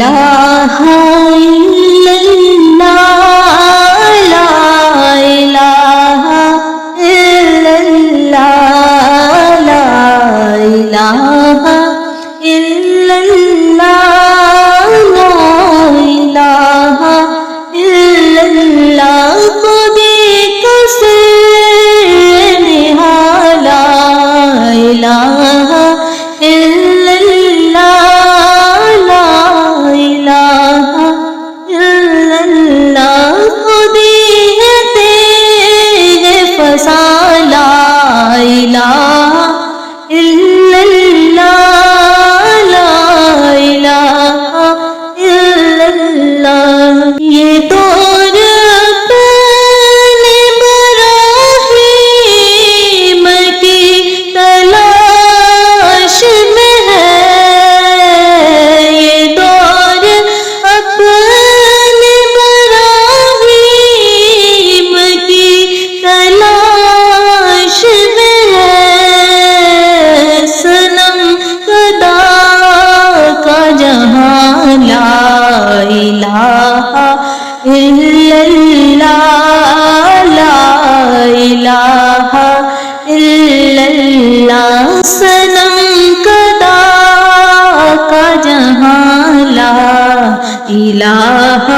الہ الا اللہ لا الہ الا اللہ لا الہ الا اللہ لا الہ الا اللہ خودی کا سر نہالا الہ الا اللہ لا الہ الا اللہ خودی ہے تیغ فسان لا الہ الا اللہ لا الہ الا اللہ یہ دور اپنے براہیم کی تلاش میں ہے یہ دور اپنے براہیم کی تلاش میں ہے صنم خدا کا جہاں لا الہ الا اللہ لا الہ الا اللہ صنم خدا کا جہاں لا الہ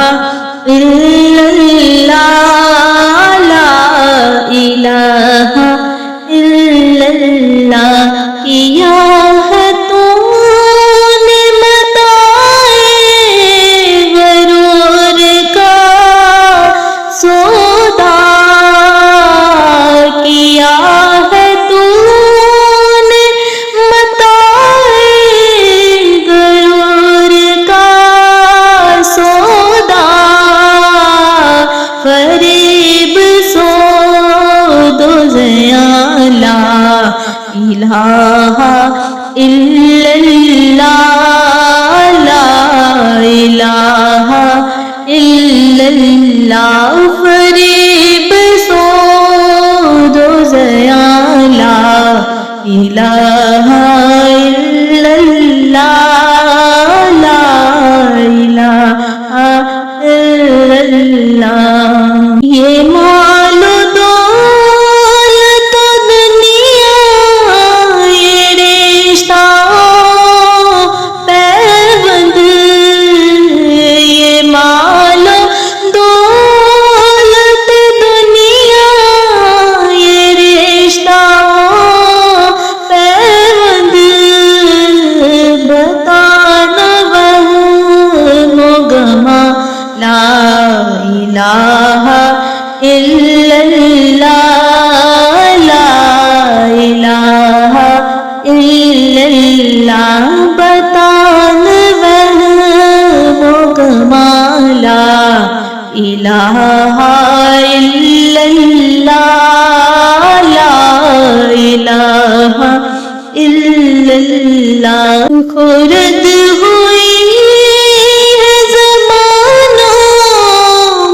الا اللہ لا الہ الا اللہ کیا ہے تو نے متائے غرور کا سودا کیا ہے تو نے متائے غرور کا سودا فریب سود و زیاں لا الہ الا اللہ لا الہ الا اللہ فریب سود و زیاں لا الہ الا اللہ لا الہ الا اللہ یہ مال و دولت و دنیا یہ رشتہ پیوند یہ مال و دولت دنیا یہ رشتہ پیوند بتانا وہم و گما لا الہ الا اللہ لا الہ الا اللہ بتان وہم و گما لا الہ الا اللہ لا الہ الا اللہ خرد ہوئی ہے زمانہ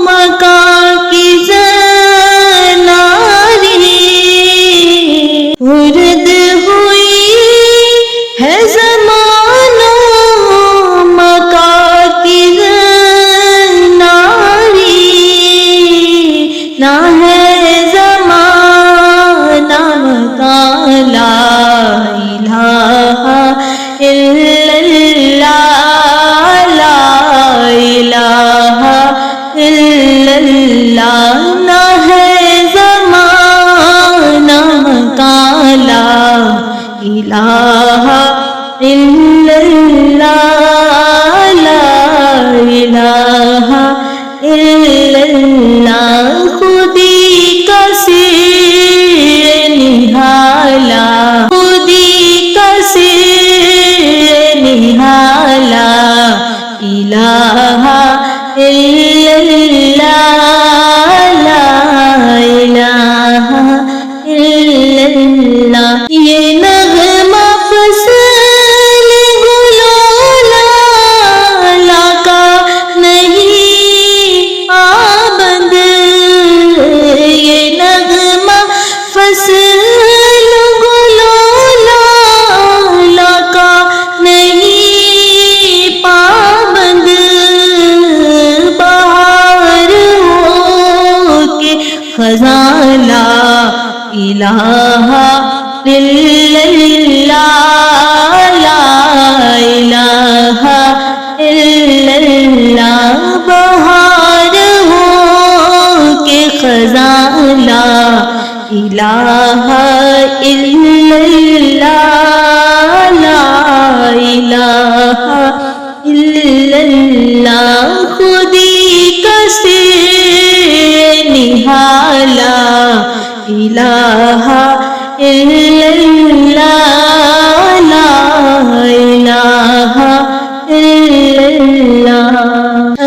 مکان کی زناری خرد ہوئی ہے زمانہ مکان کی زناری نہ ہے زمانہ مکان لا الہ الا اللہ لا الہ الا اللہ نہ ہے زمانہ مکان لا الہ الا اللہ لا الہ الا اللہ خودی کا سر نہالا خودی کا سر نہالا الہ الا اللہ لا الہ الا اللہ یہ نغمہ فصل گلو لالا کا نہیں الہ الا اللہ لا الہ الا اللہ خودی کا سر نہالا الہ الا اللہ لا الہ الا اللہ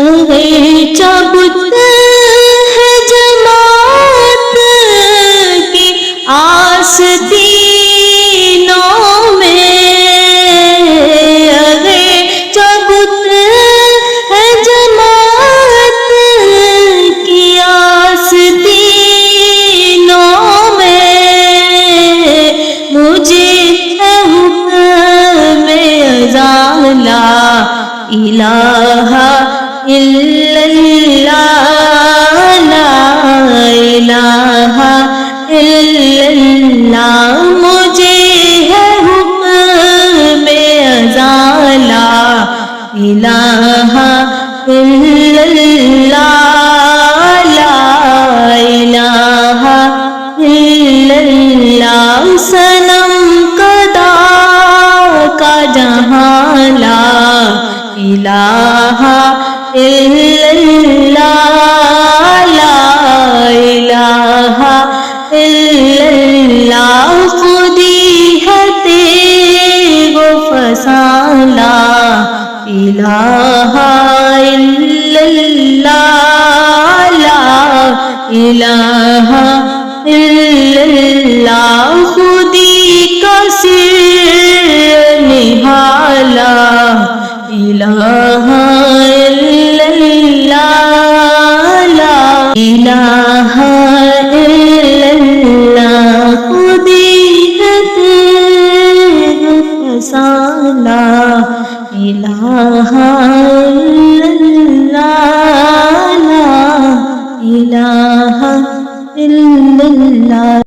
اگرچہ بت ہے جماعت کی آستینوں میں اگرچہ بت ہے جماعت کی آستینوں میں مجھے ہے حکم اذان لا الہ الا اللہ لا الہ الا اللہ مجھے ہے حکم اذان لا الہ الا اللہ لا الہ الا اللہ صنم قدا کا جہاں لا الہ الا اللہ لا الہ الا اللہ خودی ہے تیغ و فسان لا الہ الا اللہ لا الہ الا اللہ خودی کا سر نہالا الہ الا اللہ لا الہ الا اللہ خودی ہے تیغ فسان لا الہ الا اللہ لا الہ الا اللہ